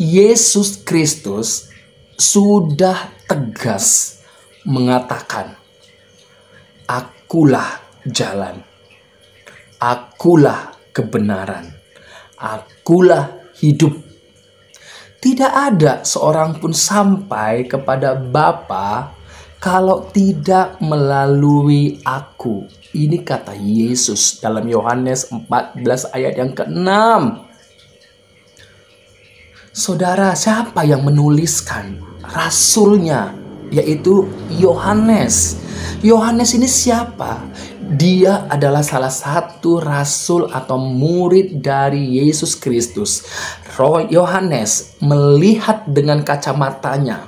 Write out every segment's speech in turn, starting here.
Yesus Kristus sudah tegas mengatakan, "Akulah jalan, akulah kebenaran, akulah hidup. Tidak ada seorang pun sampai kepada Bapa kalau tidak melalui aku." Ini kata Yesus dalam Yohanes 14 ayat yang ke-6. Saudara, siapa yang menuliskan? Rasulnya, yaitu Yohanes. Yohanes ini siapa? Dia adalah salah satu rasul atau murid dari Yesus Kristus. Yohanes melihat dengan kacamatanya,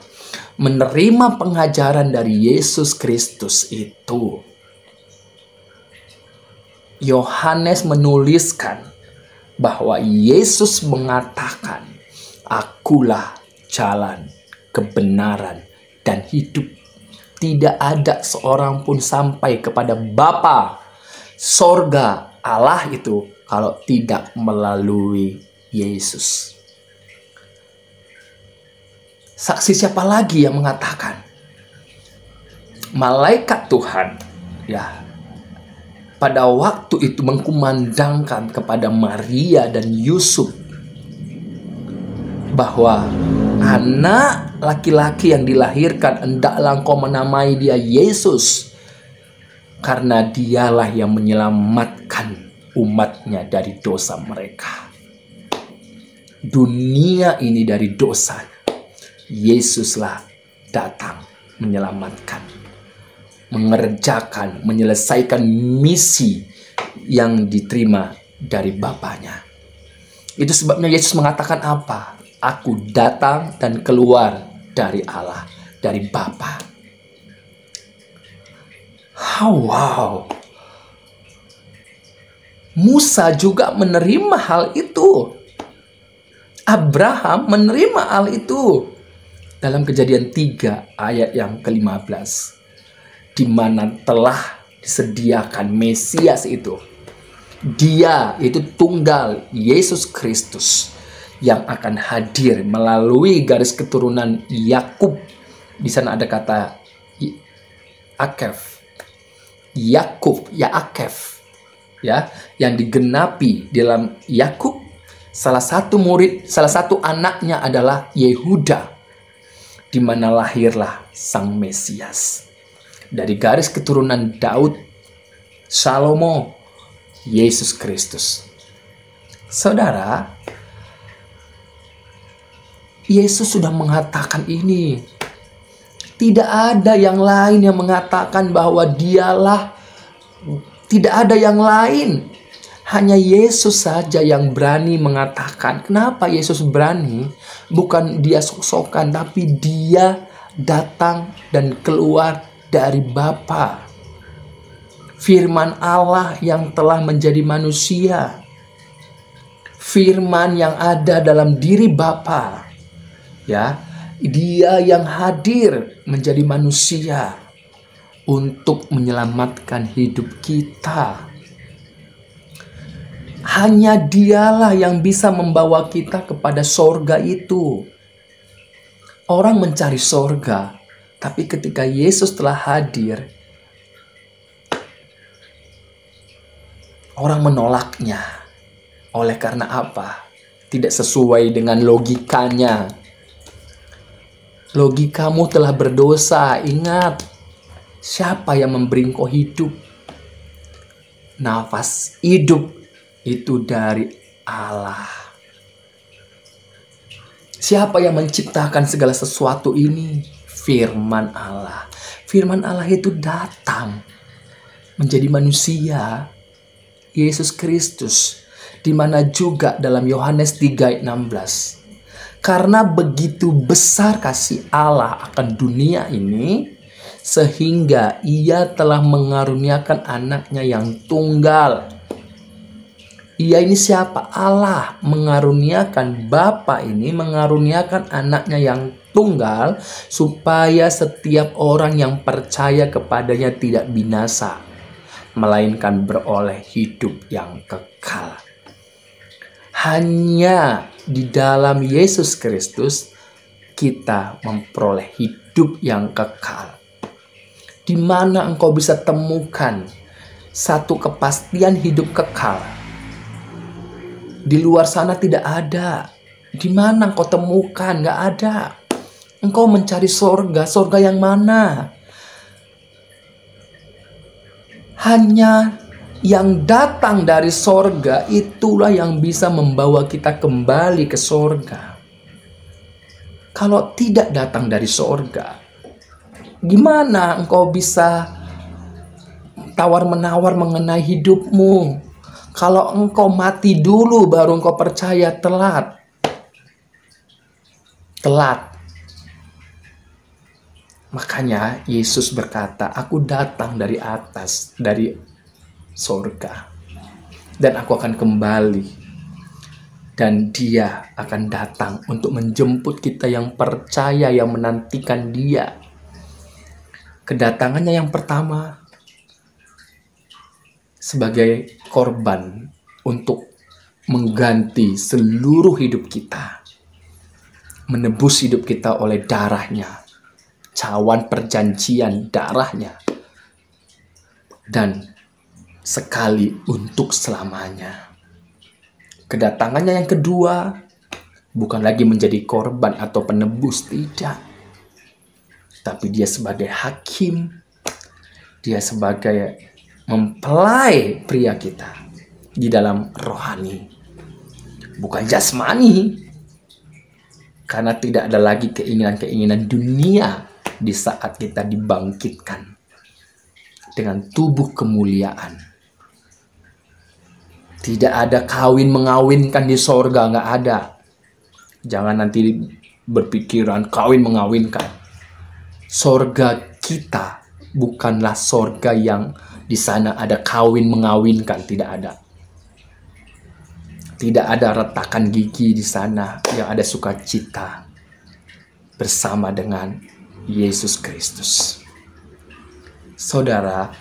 menerima pengajaran dari Yesus Kristus itu. Yohanes menuliskan bahwa Yesus mengatakan, "Akulah jalan, kebenaran, dan hidup. Tidak ada seorang pun sampai kepada Bapa, sorga, Allah itu, kalau tidak melalui Yesus." Saksi siapa lagi yang mengatakan? Malaikat Tuhan, ya, pada waktu itu mengkumandangkan kepada Maria dan Yusuf bahwa anak laki-laki yang dilahirkan hendaklah engkau menamai dia Yesus, karena dialah yang menyelamatkan umatnya dari dosa mereka. Dunia ini dari dosa, Yesuslah datang menyelamatkan, mengerjakan, menyelesaikan misi yang diterima dari Bapaknya. Itu sebabnya Yesus mengatakan apa? "Aku datang dan keluar dari Allah, dari Bapa." Wow. Musa juga menerima hal itu. Abraham menerima hal itu. Dalam Kejadian 3 ayat yang ke-15. Di mana telah disediakan Mesias itu. Dia itu tunggal Yesus Kristus yang akan hadir melalui garis keturunan Yakub. Di sana ada kata Akef. Yakub, Yaakef. Ya, yang digenapi dalam Yakub, salah satu anaknya adalah Yehuda, di mana lahirlah Sang Mesias. Dari garis keturunan Daud, Salomo, Yesus Kristus. Saudara, Yesus sudah mengatakan ini. Tidak ada yang lain yang mengatakan bahwa dialah. Tidak ada yang lain. Hanya Yesus saja yang berani mengatakan. Kenapa Yesus berani? Bukan dia sok-sokan, tapi dia datang dan keluar dari Bapa. Firman Allah yang telah menjadi manusia. Firman yang ada dalam diri Bapa. Ya, dia yang hadir menjadi manusia untuk menyelamatkan hidup kita. Hanya dialah yang bisa membawa kita kepada sorga itu. Orang mencari sorga, tapi ketika Yesus telah hadir, orang menolaknya. Oleh karena apa? Tidak sesuai dengan logikanya. Logikamu telah berdosa. Ingat, siapa yang memberi engkau hidup? Nafas hidup itu dari Allah. Siapa yang menciptakan segala sesuatu ini? Firman Allah. Firman Allah itu datang menjadi manusia, Yesus Kristus, di mana juga dalam Yohanes 3 ayat 16. Karena begitu besar kasih Allah akan dunia ini, sehingga ia telah mengaruniakan anaknya yang tunggal. Ia ini siapa? Allah mengaruniakan, Bapa ini mengaruniakan anaknya yang tunggal, supaya setiap orang yang percaya kepadanya tidak binasa, melainkan beroleh hidup yang kekal. Hanya di dalam Yesus Kristus kita memperoleh hidup yang kekal. Di mana engkau bisa temukan satu kepastian hidup kekal? Di luar sana tidak ada. Di mana engkau temukan? Nggak ada. Engkau mencari sorga. Sorga yang mana? Hanya yang datang dari sorga itulah yang bisa membawa kita kembali ke sorga. Kalau tidak datang dari sorga, gimana engkau bisa tawar-menawar mengenai hidupmu? Kalau engkau mati dulu baru engkau percaya, telat. Makanya Yesus berkata, aku datang dari atas, dari sorga. Dan aku akan kembali. Dan dia akan datang untuk menjemput kita yang percaya, yang menantikan dia. Kedatangannya yang pertama sebagai korban untuk mengganti seluruh hidup kita. Menebus hidup kita oleh darahnya. Cawan perjanjian darahnya. Dan sekali untuk selamanya. Kedatangannya yang kedua bukan lagi menjadi korban atau penebus, tidak. Tapi dia sebagai hakim. Dia sebagai mempelai pria kita di dalam rohani. Bukan jasmani. Karena tidak ada lagi keinginan-keinginan dunia di saat kita dibangkitkan dengan tubuh kemuliaan. Tidak ada kawin mengawinkan di sorga, nggak ada. Jangan nanti berpikiran kawin mengawinkan. Sorga kita bukanlah sorga yang di sana ada kawin mengawinkan, tidak ada. Tidak ada retakan gigi di sana, yang ada sukacita bersama dengan Yesus Kristus. Saudara,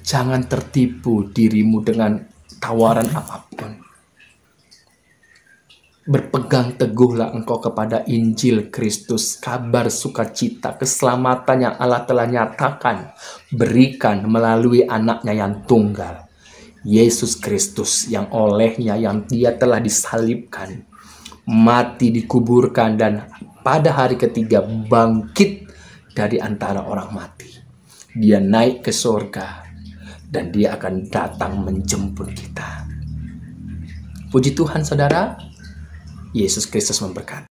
jangan tertipu dirimu dengan tawaran apapun. Berpegang teguhlah engkau kepada Injil Kristus, kabar sukacita, keselamatan yang Allah telah nyatakan, berikan melalui anaknya yang tunggal, Yesus Kristus, yang olehnya yang dia telah disalibkan, mati, dikuburkan, dan pada hari ketiga bangkit dari antara orang mati. Dia naik ke surga dan dia akan datang menjemput kita. Puji Tuhan saudara, Yesus Kristus memberkati.